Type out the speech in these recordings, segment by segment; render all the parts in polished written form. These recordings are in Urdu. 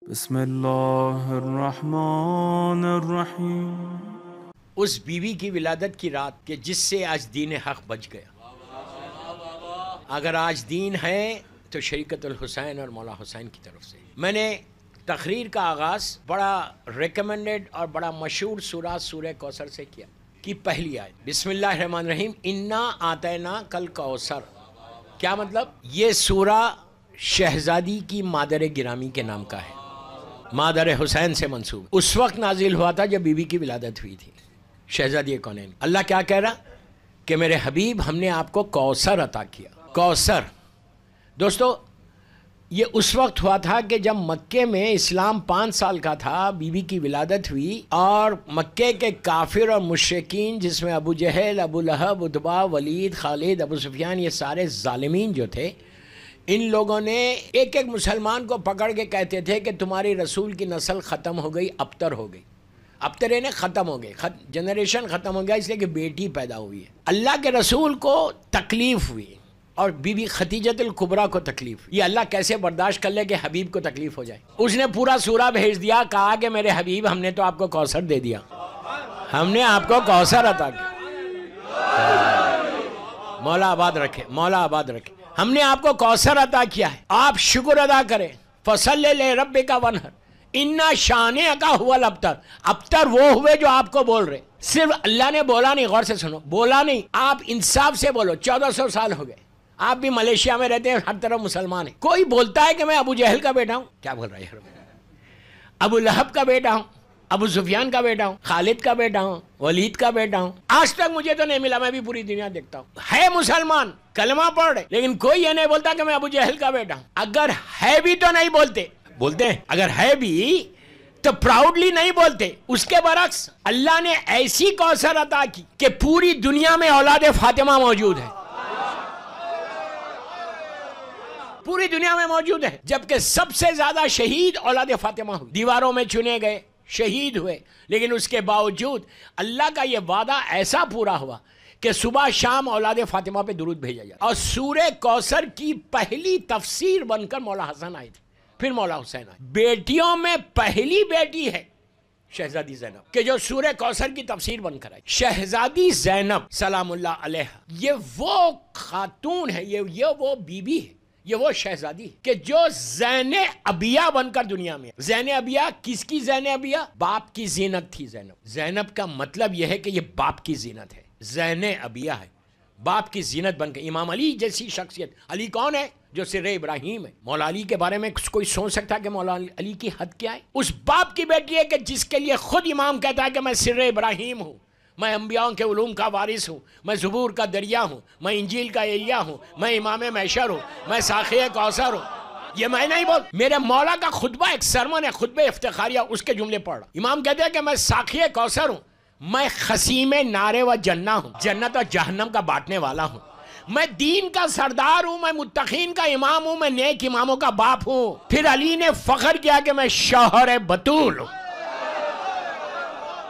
بسم اللہ الرحمن الرحیم۔ اس بیوی کی ولادت کی رات کہ جس سے آج دین حق بچ گیا۔ اگر آج دین ہے تو شریعت الحسین اور مولا حسین کی طرف سے۔ میں نے تقریر کا آغاز بڑا ریکمنڈڈ اور بڑا مشہور سورہ کوثر سے کیا کہ پہلی آیت بسم اللہ الرحمن الرحیم انا آتینا کل کوثر۔ کیا مطلب؟ یہ سورہ شہزادی کی مادر گرامی کے نام کا ہے، مادر حسین سے منسوب۔ اس وقت نازل ہوا تھا جب بی بی کی ولادت ہوئی تھی، شہزادی کونین۔ اللہ کیا کہہ رہا کہ میرے حبیب ہم نے آپ کو کوثر عطا کیا۔ کوثر دوستو یہ اس وقت ہوا تھا کہ جب مکے میں اسلام 5 سال کا تھا، بی بی کی ولادت ہوئی اور مکے کے کافر اور مشرکین جس میں ابو جہل، ابو لہب، عتبہ، ولید، خالد، ابو سفیان، یہ سارے ظالمین جو تھے، ان لوگوں نے ایک ایک مسلمان کو پکڑ کے کہتے تھے کہ تمہاری رسول کی نسل ختم ہو گئی، ابتر ہو گئی۔ ابتر یعنی ختم ہو گئے، جنریشن ختم ہو گیا، اس لیے کہ بیٹی پیدا ہوئی ہے۔ اللہ کے رسول کو تکلیف ہوئی اور بی بی خدیجۃ الکبریٰ کو تکلیف۔ یہ اللہ کیسے برداشت کر لے کہ حبیب کو تکلیف ہو جائے؟ اس نے پورا سورہ بھیج دیا، کہا کہ میرے حبیب ہم نے تو آپ کو کوثر دے دیا، ہم نے آپ کو کوثر عطا کیا۔ مولا آباد رکھے، مولا آباد رکھے۔ ہم نے آپ کو کوثر عطا کیا ہے، آپ شکر ادا کریں۔ فصلی لربک وانحر ان شانئک ھو الابتر۔ ابتر وہ ہوئے جو آپ کو بول رہے، صرف اللہ نے بولا نہیں، غور سے سنو، بولا نہیں، آپ انصاف سے بولو۔ 1400 سال ہو گئے، آپ بھی ملیشیا میں رہتے ہیں، ہر طرف مسلمان ہیں۔ کوئی بولتا ہے کہ میں ابو جہل کا بیٹا ہوں، کیا بول رہا ہے؟ ابو لہب کا بیٹا ہوں، ابو سفیان کا بیٹا ہوں، خالد کا بیٹا ہوں، ولید کا بیٹا ہوں۔ آج تک مجھے تو نہیں ملا، میں بھی پوری دنیا دیکھتا ہوں، ہے مسلمان، کلمہ پڑھ رہے، لیکن کوئی یہ نہیں بولتا کہ میں ابو جہل کا بیٹا ہوں۔ اگر ہے بھی تو نہیں بولتے، بولتے ہیں اگر ہے بھی تو پراؤڈلی نہیں بولتے۔ اس کے برعکس اللہ نے ایسی کوثر عطا کی کہ پوری دنیا میں اولاد فاطمہ موجود ہے، پوری دنیا میں موجود ہے، جبکہ سب سے زیادہ شہید اولاد فاطمہ ہوئے، دیواروں میں چنے گئے، شہید ہوئے، لیکن اس کے باوجود اللہ کا یہ وعدہ ایسا پورا ہوا کہ صبح شام اولاد فاطمہ پہ درود بھیجا جائے۔ اور سورہ کوثر کی پہلی تفسیر بن کر مولا حسن آئے تھے، پھر مولا حسین آئے۔ بیٹیوں میں پہلی بیٹی ہے شہزادی زینب کہ جو سورہ کوثر کی تفسیر بن کر آئی۔ شہزادی زینب سلام اللہ علیہ یہ وہ خاتون ہے، یہ وہ بی بی ہے، یہ وہ شہزادی کہ جو زین ابیہ بن کر دنیا میں۔ زین ابیہ کس کی زین ابیہ؟ باپ کی زینت تھی زینب۔ زینب کا مطلب یہ ہے کہ یہ باپ کی زینت ہے، زین ابیہ ہے، باپ کی زینت بن کے۔ امام علی جیسی شخصیت، علی کون ہے؟ جو سر ابراہیم ہے۔ مولا علی کے بارے میں کوئی سوچ سکتا ہے کہ مولا علی کی حد کیا ہے؟ اس باپ کی بیٹی ہے کہ جس کے لیے خود امام کہتا ہے کہ میں سر ابراہیم ہوں، میں انبیاء کے علوم کا وارث ہوں، میں زبور کا دریا ہوں، میں انجیل کا ایلیا ہوں، میں امام محشر ہوں، میں ساقی کوثر ہوں۔ یہ میں نہیں بول، میرے مولا کا خطبہ ایک سرمن ہے، خطبہ افتخاریہ، اس کے جملے پڑھ رہا۔ امام کہتے ہیں کہ میں ساقی کوثر ہوں، میں خسیم نار و جنہ ہوں، جنت اور جہنم کا بانٹنے والا ہوں، میں دین کا سردار ہوں، میں متقین کا امام ہوں، میں نیک اماموں کا باپ ہوں۔ پھر علی نے فخر کیا کہ میں شوہر بطول ہوں،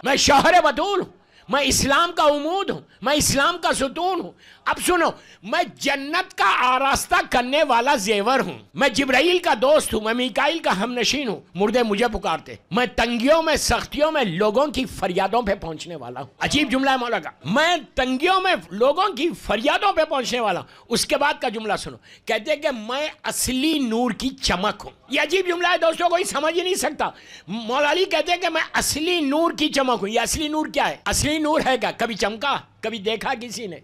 میں شوہر بطول ہوں، میں اسلام کا عمود ہوں، میں اسلام کا ستون ہوں۔ اب سنو، میں جنت کا آراستہ کرنے والا زیور ہوں، میں جبرائیل کا دوست ہوں، میں میکائیل کا ہم نشین ہوں، مردے مجھے پکارتے، میں تنگیوں میں سختیوں میں لوگوں کی فریادوں پہ پہنچنے والا ہوں۔ عجیب جملہ ہے مولا کا، میں تنگیوں میں لوگوں کی فریادوں پہ پہنچنے والا ہوں۔ اس کے بعد کا جملہ سنو، کہتے ہیں کہ میں اصلی نور کی چمک ہوں۔ یہ عجیب جملہ ہے دوستوں، کوئی سمجھ ہی نہیں سکتا۔ مولا علی کہتے ہیں کہ میں اصلی نور کی چمک ہوں۔ یہ اصلی نور کیا ہے؟ اصلی نور ہے کیا؟ کبھی چمکا؟ کبھی دیکھا کسی نے؟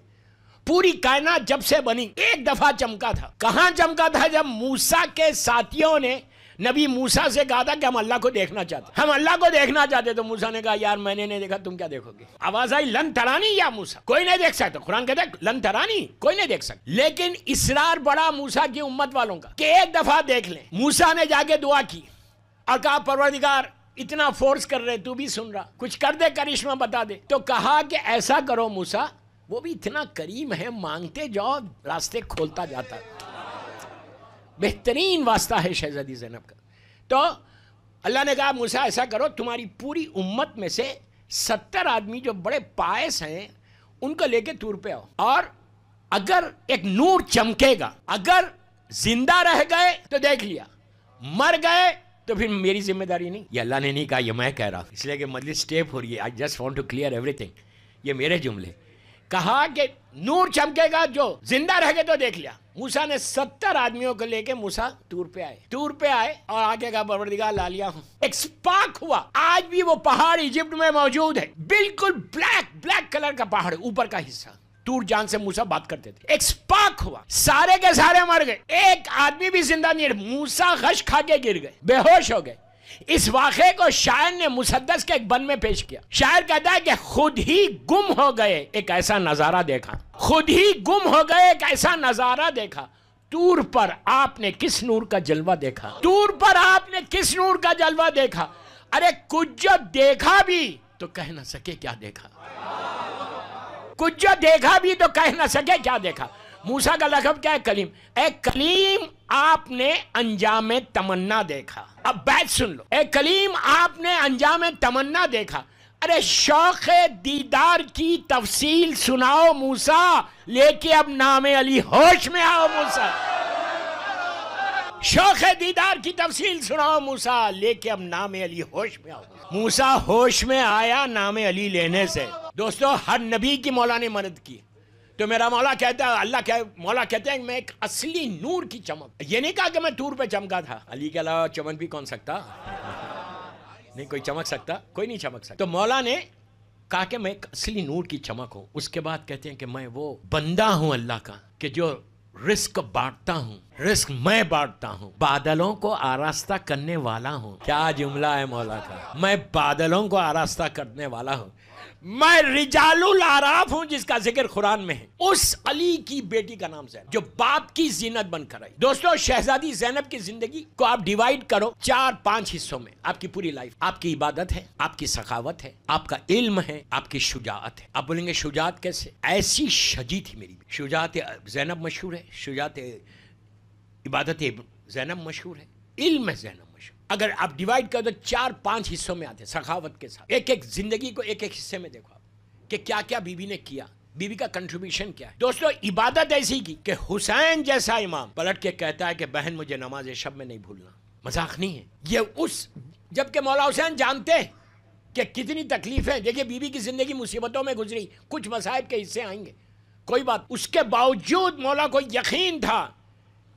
پوری کائنات جب سے بنی ایک دفعہ چمکا تھا۔ کہاں چمکا تھا؟ جب موسیٰ کے ساتھیوں نے نبی موسیٰ سے کہا تھا کہ ہم اللہ کو دیکھنا چاہتے، ہم اللہ کو دیکھنا چاہتے، تو موسیٰ نے کہا یار میں نے نہیں دیکھا، تم کیا دیکھو گے؟ آواز آئی لن ترانی یا موسیٰ، کوئی نہیں دیکھ سکتا۔ قرآن کہتا ہے لن ترانی، کوئی نہیں دیکھ سکتا، لیکن اصرار بڑا موسیٰ کی امت والوں کا کہ ایک دفعہ دیکھ لیں۔ موسیٰ نے جا کے دعا کی اور کہا پروردگار اتنا فورس کر رہے، تو بھی سن رہا، کچھ کر دے، کرشمہ بتا دے۔ تو کہا کہ ایسا کرو موسیٰ، وہ بھی اتنا کریم ہے، مانگتے جاؤ راستے کھولتا جاتا۔ بہترین واسطہ ہے شہزادی زینب کا۔ تو اللہ نے کہا موسیٰ ایسا کرو، تمہاری پوری امت میں سے 70 آدمی جو بڑے پائس ہیں ان کو لے کے طور پہ آؤ، اور اگر ایک نور چمکے گا، اگر زندہ رہ گئے تو دیکھ لیا، مر گئے تو پھر میری ذمہ داری نہیں. یہ اللہ نے نہیں کہا، یہ میں کہہ رہا ہوں، اس لیے کہ مجلس اسٹیپ ہو رہی ہے. I just want to clear everything. یہ میرے جملے. کہا کہ نور چمکے گا جو زندہ رہ گئے تو دیکھ لیا. موسیٰ نے 70 آدمیوں کو لے کے موسیٰ طور پہ آئے اور آگے کہا پروردگار لا لیا ہوں. ایک سپارک ہوا. آج بھی وہ پہاڑ ایجپٹ میں موجود ہے، بالکل بلیک کلر کا پہاڑ، اوپر کا حصہ. طور جان سے موسیٰ بات کرتے تھے. ایک سپارک ہوا، سارے کے سارے مر گئے، ایک آدمی بھی زندہ نہیں رہا. موسیٰ غش کھا کے گر گئے، بے ہوش ہو گئے. اس واقعے کو شاعر نے مسدس کے ایک بند میں پیش کیا. شاعر کہتا ہے کہ خود ہی گم ہو گئے ایک ایسا نظارہ دیکھا، خود ہی گم ہو گئے ایک ایسا نظارہ دیکھا. طور پر آپ نے کس نور کا جلوہ دیکھا، طور پر آپ نے کس نور کا جلوہ دیکھا. ارے کچھ جو دیکھا بھی تو کہہ نہ سکے کیا دیکھا، کچھ جو دیکھا بھی تو کہہ نہ سکے کیا دیکھا. موسیٰ کا لقب کیا ہے؟ کلیم. اے کلیم آپ نے انجام تمنا دیکھا. اب بیت سن لو. اے کلیم آپ نے انجام تمنا دیکھا. ارے شوق دیدار کی تفصیل سناؤ موسیٰ، لے کے اب نام علی ہوش میں آؤ موسیٰ. شوق دیدار کی تفصیل سناؤ موسیٰ، لے کے اب نام علی ہوش میں آؤ. موسیٰ ہوش میں آیا نام علی لینے سے. دوستو ہر نبی کی مولا نے مدد کی. تو میرا مولا کہتا ہے، مولا کہتے ہیں کہ میں ایک اصلی نور کی چمک. یہ نہیں کہا کہ میں طور پہ چمکا تھا. علی کے علاوہ چمک بھی کون سکتا؟ نہیں کوئی چمک سکتا، کوئی نہیں چمک سکتا. تو مولا نے کہا کہ میں ایک اصلی نور کی چمک ہوں. اس کے بعد کہتے ہیں کہ میں وہ بندہ ہوں اللہ کا کہ جو رزق بانٹتا ہوں، رزق میں بانٹتا ہوں، بادلوں کو آراستہ کرنے والا ہوں. کیا جملہ ہے مولا کا. میں بادلوں کو آراستہ کرنے والا ہوں. میں رجال الاعراف ہوں جس کا ذکر قرآن میں ہے. اس علی کی بیٹی کا نام زینب جو باپ کی زینت بن کر آئی. دوستو شہزادی زینب کی زندگی کو آپ ڈیوائیڈ کرو 4-5 حصوں میں. آپ کی پوری لائف، آپ کی عبادت ہے، آپ کی سخاوت ہے، آپ کا علم ہے، آپ کی شجاعت ہے. آپ بولیں گے شجاعت کیسے؟ ایسی شجی تھی میری. شجاعت زینب مشہور ہے، شجاعت عبادت زینب مشہور ہے، علم زینب مشہور. اگر آپ ڈیوائیڈ کر دو 4-5 حصوں میں آتے ہیں سخاوت کے ساتھ. ایک زندگی کو ایک حصے میں دیکھو آپ کہ کیا کیا بی بی نے کیا، بی بی کا کنٹریبیوشن کیا ہے. دوستو عبادت ایسی کی کہ حسین جیسا امام پلٹ کے کہتا ہے کہ بہن مجھے نماز شب میں نہیں بھولنا. مذاق نہیں ہے یہ. جبکہ مولا حسین جانتے ہیں کہ کتنی تکلیفیں. دیکھیں بی بی کی زندگی مصیبتوں میں گزری، کچھ مصائب کے حصے آئیں گے، کوئی بات. اس کے باوجود مولا کو یقین تھا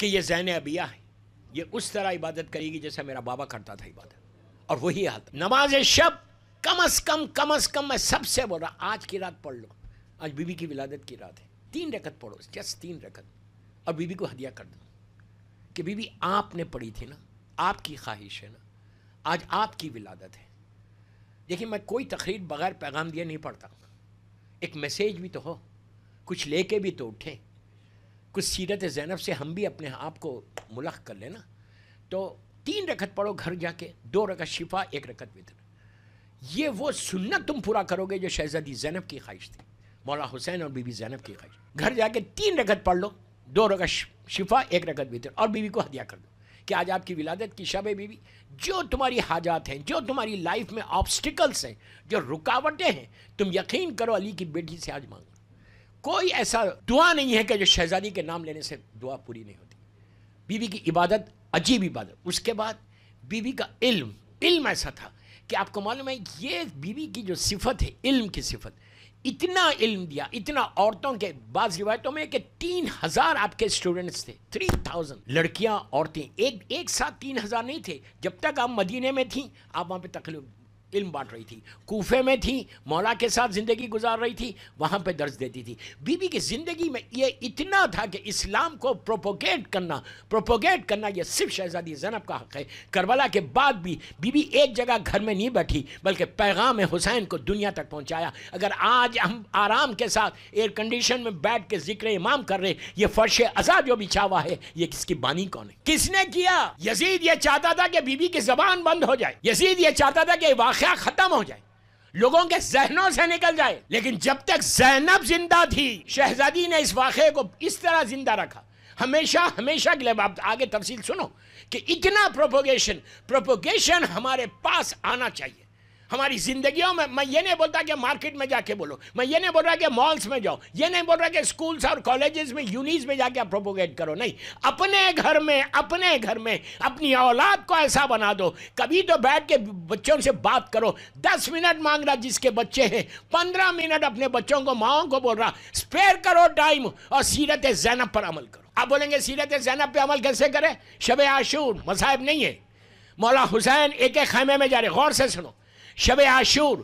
کہ یہ زین ابیہ ہے، یہ اس طرح عبادت کرے گی جیسا میرا بابا کرتا تھا عبادت. اور وہی حال. نماز شب کم از کم میں سب سے بول رہا، آج کی رات پڑھ لو. آج بی بی کی ولادت کی رات ہے، 3 رکعت پڑھو، جسٹ 3 رکعت. اور بی بی کو ہدیہ کر دو کہ بی بی آپ نے پڑھی تھی نا، آپ کی خواہش ہے نا، آج آپ کی ولادت ہے. دیکھیں میں کوئی تقریر بغیر پیغام دیے نہیں پڑھتا. ایک میسیج بھی تو ہو، کچھ لے کے بھی تو اٹھیں. کچھ سیرت زینب سے ہم بھی اپنے آپ کو ملخ کر لینا. تو 3 رکعت پڑھو گھر جا کے، 2 رکعت شفا، 1 رکعت وتر. یہ وہ سنت تم پورا کرو گے جو شہزادی زینب کی خواہش تھی، مولا حسین اور بی بی زینب کی خواہش. گھر جا کے 3 رکعت پڑھ لو، 2 رکعت شفا، 1 رکعت وتر، اور بی بی کو ہدیہ کر دو کہ آج آپ کی ولادت کی شب ہے. بی بی جو تمہاری حاجات ہیں، جو تمہاری لائف میں آبسٹیکلس ہیں، جو رکاوٹیں ہیں، تم یقین کرو علی کی بیٹی سے آج مانگو. کوئی ایسا دعا نہیں ہے کہ جو شہزادی کے نام لینے سے دعا پوری نہیں ہوتی. بی بی کی عبادت عجیب عبادت. اس کے بعد بی بی کا علم ایسا تھا کہ آپ کو معلوم ہے یہ بی بی کی جو صفت ہے، علم کی صفت، اتنا علم دیا، اتنا. عورتوں کے بعض روایتوں میں کہ 3000 آپ کے اسٹوڈنٹس تھے، 3000 لڑکیاں عورتیں ایک ساتھ. 3000 نہیں تھے. جب تک آپ مدینے میں تھیں آپ وہاں پہ تقریباً علم بانٹ رہی تھی. کوفے میں تھی، مولا کے ساتھ زندگی گزار رہی تھی، وہاں پہ درس دیتی تھی. بی بی کی زندگی میں یہ اتنا تھا کہ اسلام کو پروپوگیٹ کرنا یہ صرف شہزادی زینب کا حق ہے. کربلا کے بعد بھی بی بی ایک جگہ گھر میں نہیں بیٹھی بلکہ پیغام حسین کو دنیا تک پہنچایا. اگر آج ہم آرام کے ساتھ ایئر کنڈیشن میں بیٹھ کے ذکر امام کر رہے، یہ فرش عزا جو بچھا ہوا ہے، یہ کس کی بانی کون ہے؟ کس نے کیا؟ یزید یہ چاہتا تھا کہ بی بی کی زبان بند ہو جائے. یزید یہ چاہتا تھا کہ واقعہ ختم ہو جائے، لوگوں کے ذہنوں سے نکل جائے. لیکن جب تک زینب زندہ تھی شہزادی نے اس واقعے کو اس طرح زندہ رکھا. ہمیشہ کے لیے. آپ آگے تفصیل سنو کہ اتنا پروپوگیشن ہمارے پاس آنا چاہیے. ہماری زندگیوں میں یہ نہیں بولتا کہ مارکیٹ میں جا کے بولو، میں یہ نہیں بول رہا کہ مالز میں جاؤ، یہ نہیں بول رہا کہ اسکولز اور کالجز میں یونیز میں جا کے پروپوگیٹ کرو، نہیں، اپنے گھر میں اپنی اولاد کو ایسا بنا دو. کبھی تو بیٹھ کے بچوں سے بات کرو. 10 منٹ مانگ رہا جس کے بچے ہیں، 15 منٹ اپنے بچوں کو، ماؤں کو بول رہا اسپیئر کرو ٹائم اور سیرت زینب پر عمل کرو. آپ بولیں گے سیرت زینب پہ عمل کیسے کرے؟ شب عاشور مصائب نہیں ہے. مولا حسین ایک خیمے میں جا رہے، غور سے سنو. شب عاشور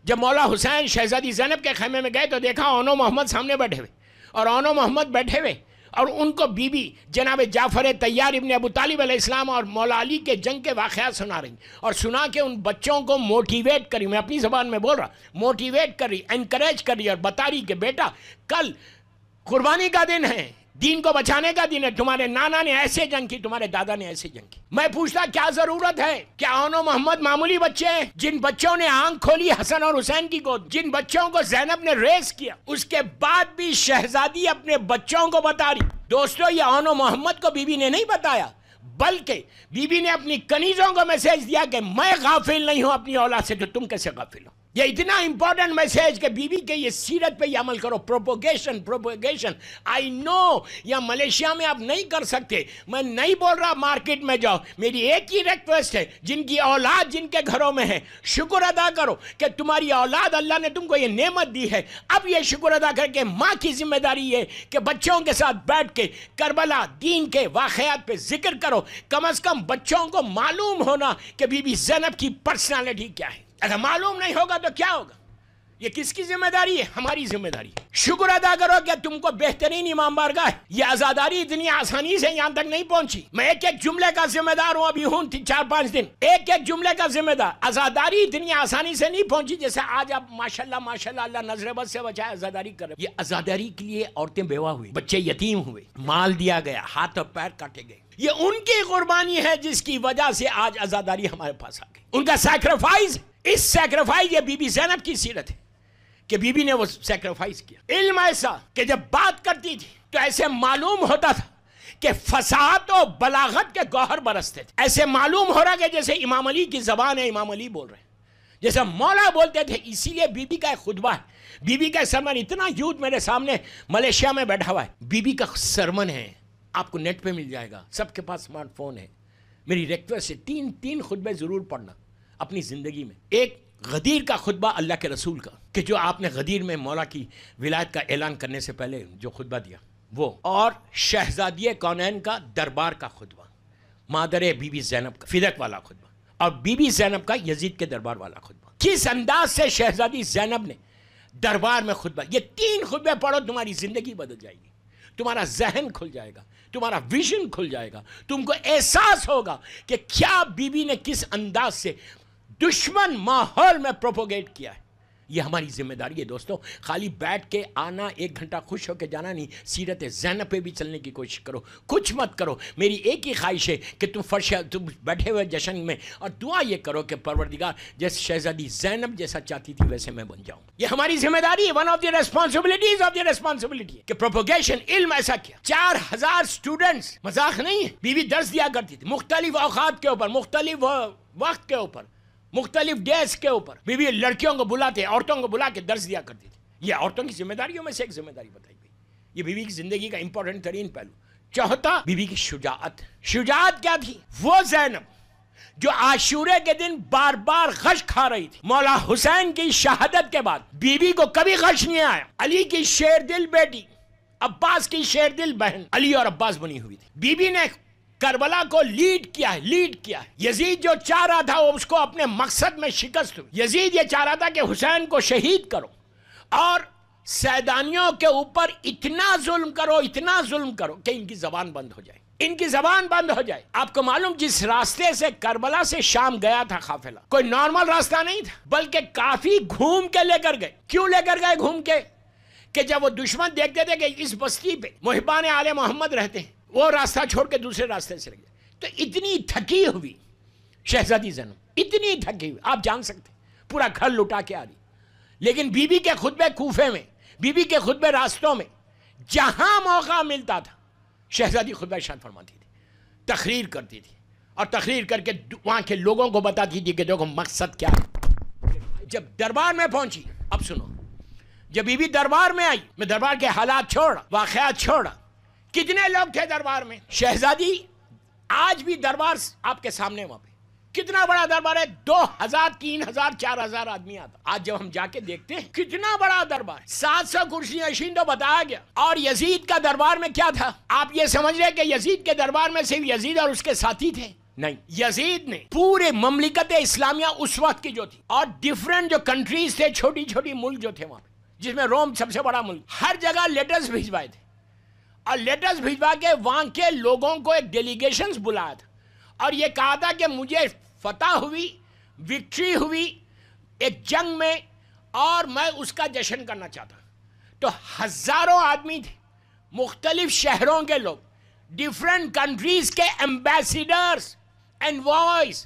جب مولا حسین شہزادی زینب کے خیمے میں گئے تو دیکھا اونو محمد سامنے بیٹھے ہوئے، اور اونو محمد بیٹھے ہوئے اور ان کو بی بی جناب جعفر طیار ابن ابو طالب علیہ السلام اور مولا علی کے جنگ کے واقعات سنا رہی، اور سنا کے ان بچوں کو موٹیویٹ کری، میں اپنی زبان میں بول رہا، موٹیویٹ کر رہی، انکریج کر رہی، اور بتا رہی کہ بیٹا کل قربانی کا دن ہے، دین کو بچانے کا دن ہے. تمہارے نانا نے ایسے جنگ کی، تمہارے دادا نے ایسے جنگ کی. میں پوچھتا کیا ضرورت ہے؟ کیا اونو محمد معمولی بچے ہیں؟ جن بچوں نے آنکھ کھولی حسن اور حسین کی گود، جن بچوں کو زینب نے ریس کیا، اس کے بعد بھی شہزادی اپنے بچوں کو بتا رہی. دوستو یہ اونو محمد کو بی بی نے نہیں بتایا، بلکہ بی بی نے اپنی کنیزوں کو میسیج دیا کہ میں غافل نہیں ہوں اپنی اولاد سے، تو تم کیسے غافل ہو؟ یہ اتنا امپورٹنٹ میسیج کہ بی بی کے یہ سیرت پہ یہ عمل کرو. پروپوگیشن آئی نو یا ملیشیا میں آپ نہیں کر سکتے. میں نہیں بول رہا مارکیٹ میں جاؤ، میری ایک ہی ریکویسٹ ہے، جن کی اولاد جن کے گھروں میں ہے شکر ادا کرو کہ تمہاری اولاد اللہ نے تم کو یہ نعمت دی ہے. اب یہ شکر ادا کر کے ماں کی ذمہ داری ہے کہ بچوں کے ساتھ بیٹھ کے کربلا دین کے واقعات پہ ذکر کرو. کم از کم بچوں کو معلوم ہونا کہ بی بی زینب کی پرسنالٹی کیا ہے. اگر معلوم نہیں ہوگا تو کیا ہوگا؟ یہ کس کی ذمہ داری ہے؟ ہماری ذمہ داری ہے. شکر ادا کرو کہ تم کو بہترین امام بارگاہ ہے. یہ عزاداری اتنی آسانی سے یہاں تک نہیں پہنچی. میں ایک ایک جملے کا ذمہ دار ہوں، ابھی ہوں 4-5 دن، ایک ایک جملے کا ذمہ دار. عزاداری اتنی آسانی سے نہیں پہنچی جیسے آج آپ ماشاءاللہ اللہ نظر بد سے بچائے عزاداری کر رہے. یہ عزاداری کے لیے عورتیں بیوہ ہوئی، بچے یتیم ہوئے، مال دیا گیا، ہاتھ اور پیر کاٹے گئے. یہ ان کی قربانی ہے جس کی وجہ سے آج عزاداری ہمارے پاس آ گئی. ان کا سیکریفائز، اس سیکریفائز، یہ بی بی زینب کی سیرت ہے کہ بی بی نے وہ سیکریفائز کیا. علم ایسا کہ جب بات کرتی تھی تو ایسے معلوم ہوتا تھا کہ فصاحت و بلاغت کے گوہر برستے تھے. ایسے معلوم ہو رہا کہ جیسے امام علی کی زبان ہے، امام علی بول رہے ہیں، جیسے مولا بولتے تھے. اسی لیے بی بی کا ایک خطبہ ہے، بی بی کا سرمن. اتنا یوتھ میرے سامنے ملیشیا میں بیٹھا ہوا ہے، بی بی کا سرمن ہے، آپ کو نیٹ پہ مل جائے گا، سب کے پاس اسمارٹ فون ہے. میری ریکویسٹ ہے 3 خطبے ضرور پڑھنا اپنی زندگی میں. ایک غدیر کا خطبہ اللہ کے رسول کا، کہ جو آپ نے غدیر میں مولا کی ولایت کا اعلان کرنے سے پہلے جو خطبہ دیا وہ، اور شہزادی کونین کا دربار کا خطبہ، مادر بی بی زینب کا فدق والا خطبہ، اور بی بی زینب کا یزید کے دربار والا خطبہ. کس انداز سے شہزادی زینب نے دربار میں خطبہ. یہ 3 خطبے پڑھو، تمہاری زندگی بدل جائے گی، تمہارا ذہن کھل جائے گا، تمہارا ویژن کھل جائے گا. تم کو احساس ہوگا کہ کیا بی بی نے کس انداز سے دشمن ماحول میں پروپوگیٹ کیا ہے. یہ ہماری ذمہ داری ہے دوستو. خالی بیٹھ کے آنا، 1 گھنٹہ خوش ہو کے جانا نہیں، سیرت زینب پہ بھی چلنے کی کوشش کرو. کچھ مت کرو. میری ایک ہی خواہش ہے کہ تم بیٹھے ہوئے جشن میں اور دعا یہ کرو کہ پروردگار جیسے شہزادی زینب جیسا چاہتی تھی ویسے میں بن جاؤں. یہ ہماری ذمہ داری ہے. One of the responsibilities of the responsibility کہ پروپوگیشن علم ایسا کیا. 4000 اسٹوڈنٹس، مذاق نہیں ہے. بی بی درس دیا کرتی تھی مختلف اوقات کے اوپر، مختلف وقت کے اوپر، مختلف ڈیز کے اوپر. بی بی لڑکیوں کو بلاتے، عورتوں کو بلا کے درس دیا کرتی تھی. یہ عورتوں کی ذمہ داریوں میں سے ایک ذمہ داری بتائی گئی. یہ بی بی کی زندگی کا امپورٹنٹ ترین پہلو. چوتھا، بی بی کی شجاعت. شجاعت کیا تھی؟ وہ زینب جو عاشورے کے دن بار بار غش کھا رہی تھی. مولا حسین کی شہادت کے بعد بی بی کو کبھی غش نہیں آیا. علی کی شیر دل بیٹی، عباس کی شیر دل بہن، علی اور عباس بنی ہوئی تھی. بی بی نے کربلا کو لیڈ کیا ہے. یزید جو چاہ رہا تھا وہ اس کو اپنے مقصد میں شکست ہوئی. یزید یہ چاہ رہا تھا کہ حسین کو شہید کرو اور سیدانیوں کے اوپر اتنا ظلم کرو کہ ان کی زبان بند ہو جائے. آپ کو معلوم جس راستے سے کربلا سے شام گیا تھا قافلہ، کوئی نارمل راستہ نہیں تھا، بلکہ کافی گھوم کے لے کر گئے. کیوں لے کر گئے گھوم کے؟ کہ جب وہ دشمن دیکھتے تھے کہ اس بستی پہ محبان آل محمد رہتے ہیں، وہ راستہ چھوڑ کے دوسرے راستے سے لگے. تو اتنی تھکی ہوئی شہزادی زینب، اتنی تھکی ہوئی، آپ جان سکتے پورا گھر لٹا کے آ رہی. لیکن بی بی کے خطبے کوفے میں، بی بی کے خطبے راستوں میں، جہاں موقع ملتا تھا شہزادی خطبہ ارشاد فرماتی تھی، تقریر کرتی تھی، اور تقریر کر کے وہاں کے لوگوں کو بتاتی تھی کہ دیکھو مقصد کیا ہے. جب دربار میں پہنچی، اب سنو، جب بی بی دربار میں آئی، میں دربار کے حالات چھوڑا، واقعات چھوڑا، کتنے لوگ تھے دربار میں؟ شہزادی آج بھی دربار آپ کے سامنے، وہاں پہ کتنا بڑا دربار ہے، 2000 3000 4000 آدمی آتا. آج جب ہم جا کے دیکھتے ہیں کتنا بڑا دربار ہے، 700 کرسیاں نشین تو بتایا گیا. اور یزید کا دربار میں کیا تھا؟ آپ یہ سمجھ رہے کہ یزید کے دربار میں صرف یزید اور اس کے ساتھی تھے؟ نہیں، یزید نے پورے مملکت اسلامیہ اس وقت کی جو تھی، اور ڈیفرنٹ جو کنٹریز تھے، چھوٹی چھوٹی ملک جو تھے وہاں پہ، جس میں روم سب سے بڑا ملک، ہر جگہ لیٹرز بھیجوائے تھے، اور لیٹرز بھیجوا کے وہاں کے لوگوں کو ایک ڈیلیگیشنز بلایا تھا، اور یہ کہا تھا کہ مجھے فتح ہوئی، وکٹری ہوئی ایک جنگ میں، اور میں اس کا جشن کرنا چاہتا ہوں. تو ہزاروں آدمی تھے، مختلف شہروں کے لوگ، ڈیفرنٹ کنٹریز کے ایمبیسیڈرز اینڈ وائس،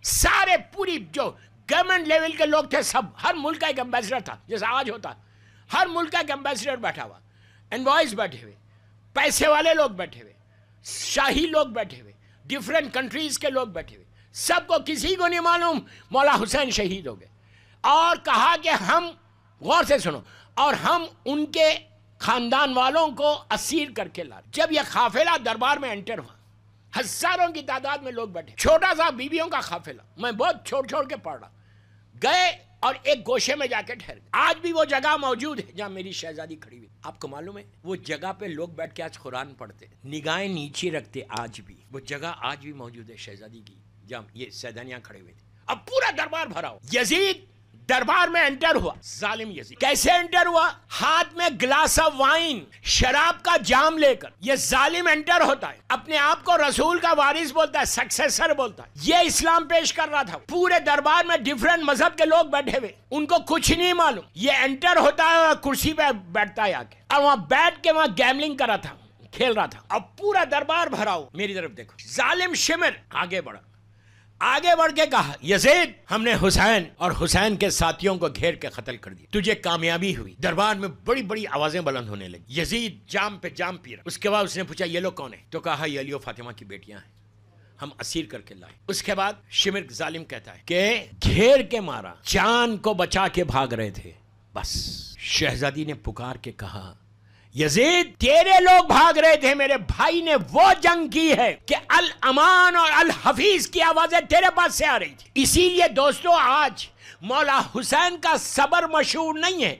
سارے پوری جو گورنمنٹ لیول کے لوگ تھے، سب، ہر ملک کا ایک ایمبیسیڈر تھا، جیسا آج ہوتا، ہر ملک کا ایک ایمبیسیڈر بیٹھا ہوا، انوائس بیٹھے ہوئے، پیسے والے لوگ بیٹھے ہوئے، شاہی لوگ بیٹھے ہوئے، ڈیفرنٹ کنٹریز کے لوگ بیٹھے ہوئے، سب کو کسی کو نہیں معلوم مولا حسین شہید ہو گئے. اور کہا کہ ہم، غور سے سنو، اور ہم ان کے خاندان والوں کو اسیر کر کے لائے. جب یہ قافلہ دربار میں انٹر ہوا، ہزاروں کی تعداد میں لوگ بیٹھے، چھوٹا سا بیویوں کا قافلہ، میں بہت چھوڑ کے پڑھ رہا، گئے اور ایک گوشے میں جا کے ٹھہر. آج بھی وہ جگہ موجود ہے جہاں میری شہزادی کھڑی ہوئی. آپ کو معلوم ہے وہ جگہ پہ لوگ بیٹھ کے آج قرآن پڑھتے، نگاہیں نیچے رکھتے. آج بھی وہ جگہ آج بھی موجود ہے شہزادی کی، جہاں یہ سیدانیاں کھڑے ہوئے تھے. اب پورا دربار بھرا ہو. یزید دربار میں انٹر ہوا، ظالم یزید. کیسے انٹر ہوا؟ ہاتھ میں گلاس آف وائن، شراب کا جام لے کر یہ ظالم انٹر ہوتا ہے، اپنے آپ کو رسول کا وارث بولتا ہے، سکسیسر بولتا ہے. یہ اسلام پیش کر رہا تھا. پورے دربار میں ڈیفرنٹ مذہب کے لوگ بیٹھے ہوئے، ان کو کچھ نہیں معلوم. یہ انٹر ہوتا ہے اور کرسی پہ بیٹھتا ہے آ کے، اور وہاں بیٹھ کے وہاں گیملنگ کر رہا تھا، کھیل رہا تھا. اب پورا دربار بھرا ہو. میری طرف دیکھو، ظالم شمر آگے بڑھا، آگے بڑھ کے کہا، یزید، ہم نے حسین اور حسین کے ساتھیوں کو گھیر کے قتل کر دیا، تجھے کامیابی ہوئی. دربار میں بڑی بڑی آوازیں بلند ہونے لگی. یزید جام پہ جام پی رہا. اس کے بعد اس نے پوچھا یہ لوگ کون ہیں؟ تو کہا یہ علی و فاطمہ کی بیٹیاں ہیں، ہم اسیر کر کے لائے. اس کے بعد شمر ظالم کہتا ہے کہ گھیر کے مارا، جان کو بچا کے بھاگ رہے تھے. بس شہزادی نے پکار کے کہا، یزید، تیرے لوگ بھاگ رہے تھے، میرے بھائی نے وہ جنگ کی ہے کہ الامان اور الحفیظ کی آوازیں تیرے پاس سے آ رہی تھی. اسی لیے دوستو، آج مولا حسین کا صبر مشہور نہیں ہے،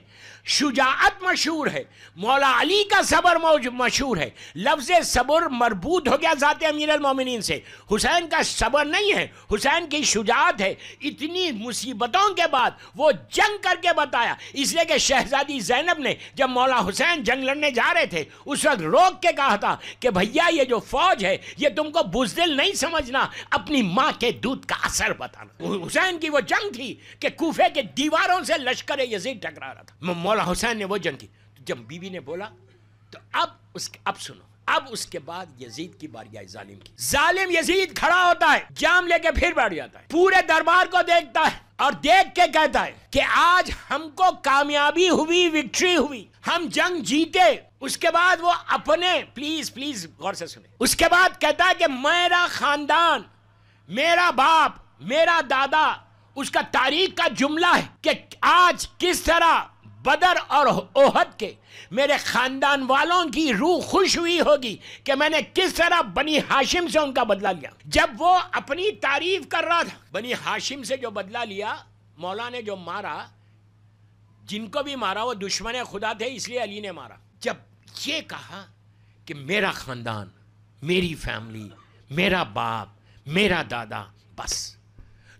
شجاعت مشہور ہے. مولا علی کا صبر مشہور ہے. لفظ صبر مربوط ہو گیا ذات امیر المومنین سے. حسین کا صبر نہیں ہے، حسین کی شجاعت ہے. اتنی مصیبتوں کے بعد وہ جنگ کر کے بتایا. اس لیے کہ شہزادی زینب نے جب مولا حسین جنگ لڑنے جا رہے تھے، اس وقت روک کے کہا تھا کہ بھیا یہ جو فوج ہے یہ تم کو بزدل نہیں سمجھنا، اپنی ماں کے دودھ کا اثر بتانا. حسین کی وہ جنگ تھی کہ کوفے کے دیواروں سے لشکر یزید ٹکرا رہا تھا. مولا حسین نے وہ جنگ کی. جب بی بی نے بولا تو اب سنو، اب اس کے بعد یزید کی باری آئی، ظالم کی. ظالم یزید کھڑا ہوتا ہے، جام لے کے پھر بیٹھ جاتا ہے، پورے دربار کو دیکھتا ہے اور دیکھ کے کہتا ہے کہ آج ہم کو کامیابی ہوئی، وکٹری ہوئی، ہم جنگ جیتے. اس کے بعد وہ اپنے، پلیز غور سے سنیں، اس کے بعد کہتا ہے کہ میرا خاندان، میرا باپ، میرا دادا، اس کا تاریخ کا جملہ ہے کہ آج کس طرح بدر اور احد کے میرے خاندان والوں کی روح خوش ہوئی ہوگی کہ میں نے کس طرح بنی ہاشم سے ان کا بدلہ لیا. جب وہ اپنی تعریف کر رہا تھا، بنی ہاشم سے جو بدلہ لیا، مولا نے جو مارا، جن کو بھی مارا وہ دشمن خدا تھے، اس لیے علی نے مارا. جب یہ کہا کہ میرا خاندان، میری فیملی، میرا باپ، میرا دادا، بس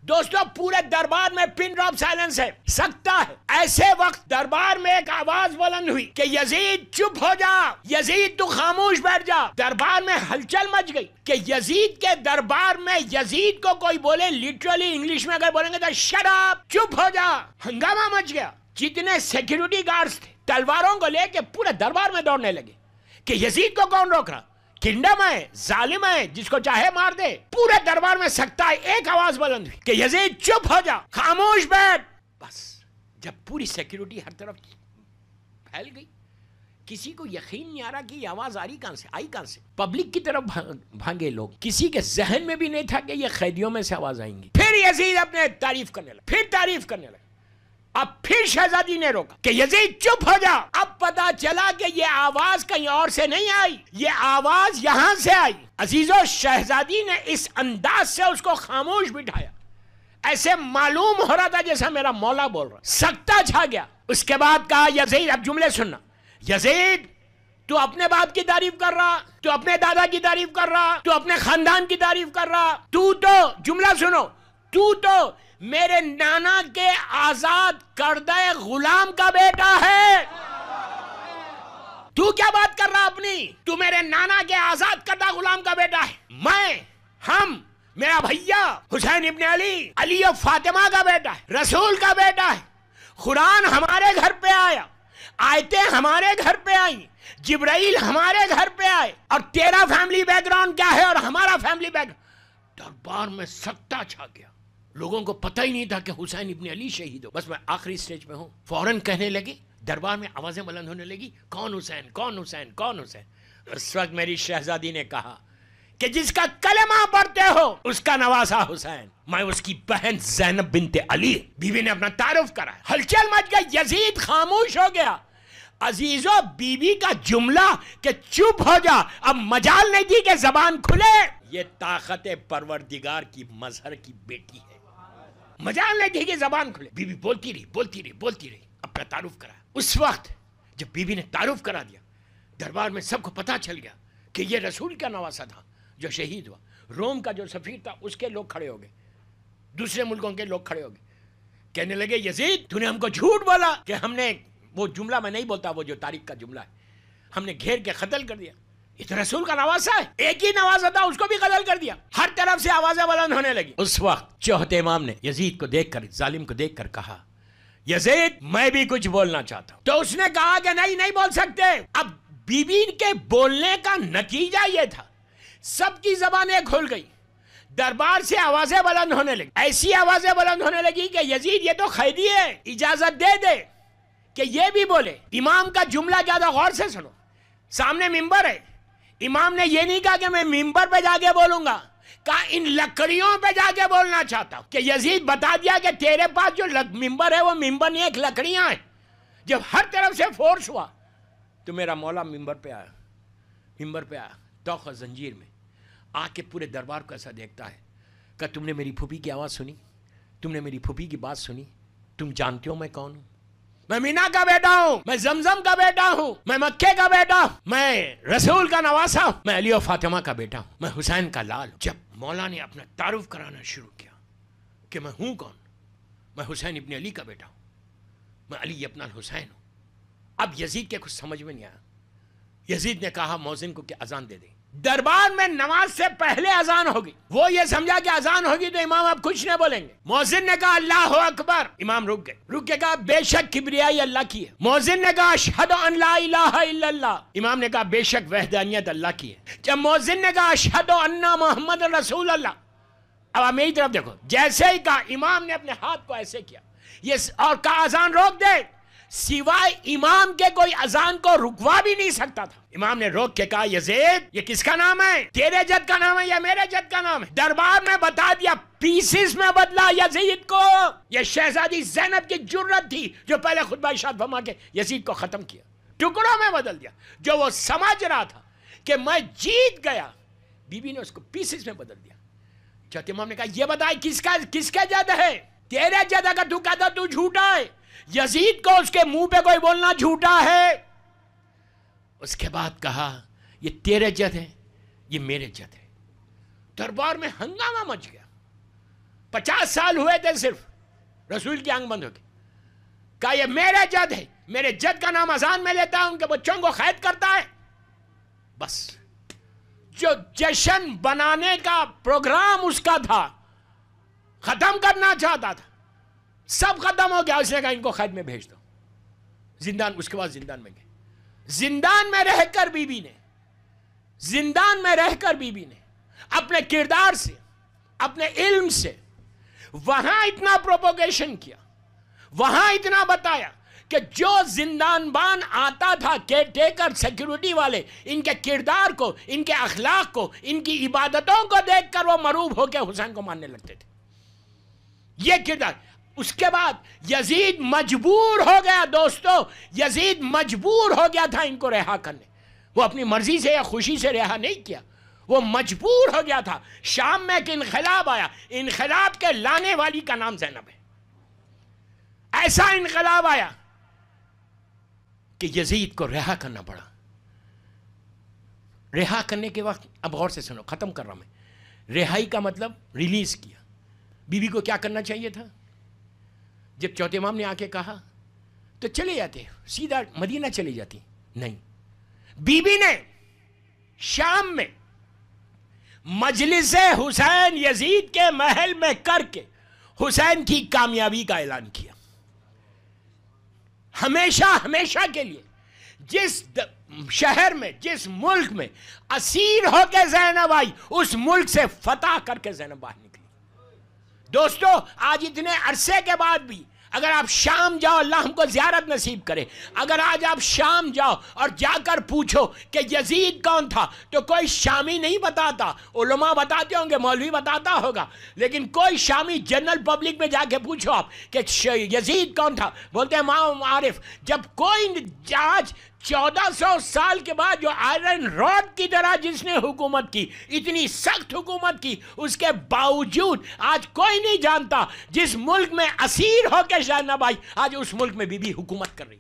دوستو پورے دربار میں پن ڈراپ سائلنس ہے، سکتا ہے. ایسے وقت دربار میں ایک آواز بلند ہوئی کہ یزید چپ ہو جا، یزید تو خاموش بیٹھ جا. دربار میں ہلچل مچ گئی کہ یزید کے دربار میں یزید کو کوئی بولے، لٹرلی انگلش میں اگر بولیں گے تو شٹ اپ، چپ ہو جا. ہنگامہ مچ گیا. جتنے سیکیورٹی گارڈز تھے تلواروں کو لے کے پورے دربار میں دوڑنے لگے کہ یزید کو کون روک رہا، کنڈم ہے، ظالم ہے، جس کو چاہے مار دے. پورے دربار میں سکتا ہے. ایک آواز بلند ہوئی کہ یزید چپ ہو جا، خاموش بیٹھ. بس جب پوری سیکیورٹی ہر طرف پھیل گئی، کسی کو یقین نہیں آ رہا کہ یہ آواز آئی کہاں سے. پبلک کی طرف بھاگے لوگ. کسی کے ذہن میں بھی نہیں تھا کہ یہ قیدیوں میں سے آواز آئیں گی. پھر یزید اپنے تعریف کرنے لگا. اب پھر شہزادی نے روکا کہ یزید چپ ہو جا. اب پتا چلا کہ یہ آواز کہیں اور سے نہیں آئی, یہ آواز یہاں سے آئی. عزیزو, شہزادی نے اس انداز سے اس کو خاموش بٹھایا, ایسے معلوم ہو رہا تھا جیسا میرا مولا بول رہا. سکتہ چھا گیا. اس کے بعد کہا یزید, اب جملے سننا, یزید تو اپنے باپ کی تعریف کر رہا, تو اپنے دادا کی تعریف کر رہا, تو اپنے خاندان کی تعریف کر رہا, تو جملہ سنو, تو میرے نانا کے آزاد کردہ غلام کا بیٹا ہے. تو کیا بات کر رہا اپنی؟ تو میرے نانا کے آزاد کردہ غلام کا بیٹا ہے. ہم میرا بھیا حسین ابن علی, علی و فاطمہ کا بیٹا ہے, رسول کا بیٹا ہے. قرآن ہمارے گھر پہ آیا, آیتیں ہمارے گھر پہ آئیں, جبرائیل ہمارے گھر پہ آئے, اور تیرا فیملی بیک گراؤنڈ کیا ہے اور ہمارا فیملی بیک گراؤنڈ. دربار میں سکتہ چھا گیا. لوگوں کو پتہ ہی نہیں تھا کہ حسین ابن علی شہید ہو. بس میں آخری سٹیج پہ ہوں. فوراً کہنے لگی, دربار میں آوازیں بلند ہونے لگی, کون حسین, کون حسین, کون حسین. اس وقت میری شہزادی نے کہا کہ جس کا کلمہ پڑھتے ہو اس کا نواسا حسین, میں اس کی بہن زینب بنت علی. بیوی نے اپنا تعارف کرا, ہلچل مچ گئی. یزید خاموش ہو گیا. عزیزو, بیوی کا جملہ کہ چپ ہو جا, اب مجال نہیں تھی کہ زبان کھلے. یہ طاقت پروردگار کی مظہر کی بیٹی ہے. مجال نہیں تھی کہ زبان کھلے. بیوی بولتی رہی, اپنا تعارف کرا. اس وقت جب بیوی نے تعارف کرا دیا, دربار میں سب کو پتا چل گیا کہ یہ رسول کا نواسا تھا جو شہید ہوا. روم کا جو سفیر تھا اس کے لوگ کھڑے ہو گئے, دوسرے ملکوں کے لوگ کھڑے ہو گئے, کہنے لگے یزید تو نے ہم کو جھوٹ بولا کہ ہم نے, وہ جملہ میں نہیں بولتا, وہ جو تاریخ کا جملہ ہے, ہم نے گھیر کے قتل کر دیا. یہ تو رسول کا نواسا ہے, ایک ہی نواسا تھا, اس کو بھی قتل کر دیا. ہر طرف سے آوازیں بلند ہونے لگی. اس وقت چوتھے امام نے یزید کو دیکھ کر, ظالم کو دیکھ کر کہا, یزید میں بھی کچھ بولنا چاہتا ہوں. تو اس نے کہا کہ نہیں بول سکتے. اب بی بی کے بولنے کا نتیجہ یہ تھا, سب کی زبانیں کھل گئی, دربار سے آوازیں بلند ہونے لگی. ایسی آوازیں بلند ہونے لگی کہ یزید یہ تو قیدی ہے, اجازت دے کہ یہ بھی بولے. امام کا جملہ کیا تھا, غور سے سنو. سامنے ممبر ہے, امام نے یہ نہیں کہا کہ میں ممبر پہ جا کے بولوں گا, کہا ان لکڑیوں پہ جا کے بولنا چاہتا ہوں. کہ یزید بتا دیا کہ تیرے پاس جو ممبر ہے وہ ممبر نہیں, ایک لکڑیاں ہیں. جب ہر طرف سے فورس ہوا تو میرا مولا ممبر پہ آیا, توق و زنجیر میں آ کے پورے دربار کو ایسا دیکھتا ہے کہ تم نے میری پھوپھی کی آواز سنی, تم نے میری پھوپھی کی بات سنی, تم جانتے ہو میں کون ہوں؟ میں مینا کا بیٹا ہوں, میں زمزم کا بیٹا ہوں, میں مکے کا بیٹا ہوں, میں رسول کا نواسا ہوں, میں علی و فاطمہ کا بیٹا ہوں, میں حسین کا لال ہوں. جب مولا نے اپنا تعارف کرانا شروع کیا کہ میں ہوں کون, میں حسین ابن علی کا بیٹا ہوں, میں علی ابن الحسین ہوں. اب یزید کے کچھ سمجھ میں نہیں آیا. یزید نے کہا مؤذن کو کہ اذان دے دیں. دربار میں نماز سے پہلے اذان ہوگی. وہ یہ سمجھا کہ اذان ہوگی تو امام اب کچھ نہیں بولیں گے. مؤذن نے کہا اللہ اکبر. امام رک گئے, رک کے کہا بے شک کبریائی اللہ کی ہے. مؤذن نے کہا اشہد ان لا الہ الا اللہ. امام نے کہا بے شک وحدانیت اللہ کی ہے. جب مؤذن نے کہا اشہد ان محمد رسول اللہ, اب آپ میری طرف دیکھو, جیسے ہی کہا امام نے اپنے ہاتھ کو ایسے کیا یہ اور کہا اذان روک دے. سوائے امام کے کوئی اذان کو رکوا بھی نہیں سکتا تھا. امام نے روک کے کہا یزید یہ کس کا نام ہے, تیرے جد کا نام ہے یا میرے جد کا نام ہے؟ دربار میں بتا دیا, پیسز میں بدلا یزید کو. یہ شہزادی زینب کی جرت تھی جو پہلے خطبہ ارشاد فرما کے یزید کو ختم کیا, ٹکڑوں میں بدل دیا. جو وہ سمجھ رہا تھا کہ میں جیت گیا, بی بی نے اس کو پیسز میں بدل دیا. جب امام نے کہا یہ بتائے کس کا جد ہے؟ تیرے جد. اگر تو کہتا تو جھوٹا ہے, یزید کو اس کے منہ پہ کوئی بولنا جھوٹا ہے. اس کے بعد کہا یہ تیرے جد ہے, یہ میرے جد ہے. دربار میں ہنگامہ مچ گیا. 50 سال ہوئے تھے صرف, رسول کی آنکھ بند ہو گئی. کہا یہ میرے جد ہے, میرے جد کا نام اذان میں لیتا ہے, ان کے بچوں کو قید کرتا ہے. بس جو جشن بنانے کا پروگرام اس کا تھا, ختم کرنا چاہتا تھا, سب ختم ہو گیا. اس نے کہا ان کو قید میں بھیج دو, زندان. اس کے بعد زندان میں گئے. زندان میں رہ کر بی بی نے اپنے کردار سے, اپنے علم سے وہاں اتنا پروپوگیشن کیا, وہاں اتنا بتایا کہ جو زندان بان آتا تھا, کیئر ٹیکر, سیکیورٹی والے, ان کے کردار کو, ان کے اخلاق کو, ان کی عبادتوں کو دیکھ کر وہ مروب ہو کے حسین کو ماننے لگتے تھے. یہ کردار اس کے بعد یزید مجبور ہو گیا دوستو، یزید مجبور ہو گیا تھا ان کو رہا کرنے. وہ اپنی مرضی سے یا خوشی سے رہا نہیں کیا، وہ مجبور ہو گیا تھا. شام میں ایک انقلاب آیا، انقلاب کے لانے والی کا نام زینب ہے. ایسا انقلاب آیا کہ یزید کو رہا کرنا پڑا. رہا کرنے کے وقت، اب غور سے سنو، ختم کر رہا ہوں میں. رہائی کا مطلب ریلیز کیا. بی بی کو کیا کرنا چاہیے تھا؟ جب چوتھے امام نے آ کے کہا تو چلے جاتے، سیدھا مدینہ چلی جاتی. نہیں، بی بی نے شام میں مجلس حسین یزید کے محل میں کر کے حسین کی کامیابی کا اعلان کیا. ہمیشہ ہمیشہ کے لیے جس شہر میں، جس ملک میں اسیر ہو کے زینب آئی، اس ملک سے فتح کر کے زینب باہر نکلی. دوستو آج اتنے عرصے کے بعد بھی اگر آپ شام جاؤ، اللہ ہم کو زیارت نصیب کرے، اگر آج آپ شام جاؤ اور جا کر پوچھو کہ یزید کون تھا تو کوئی شامی نہیں بتاتا. علماء بتاتے ہوں گے، مولوی بتاتا ہوگا، لیکن کوئی شامی جنرل پبلک میں جا کے پوچھو آپ کہ یزید کون تھا، بولتے ہیں امام عارف. جب کوئی آج 1400 سال کے بعد جو آئرن راڈ کی طرح جس نے حکومت کی، اتنی سخت حکومت کی، اس کے باوجود آج کوئی نہیں جانتا جس ملک میں اسیر ہو کے زینب آئی، آج اس ملک میں بی بی حکومت کر رہی.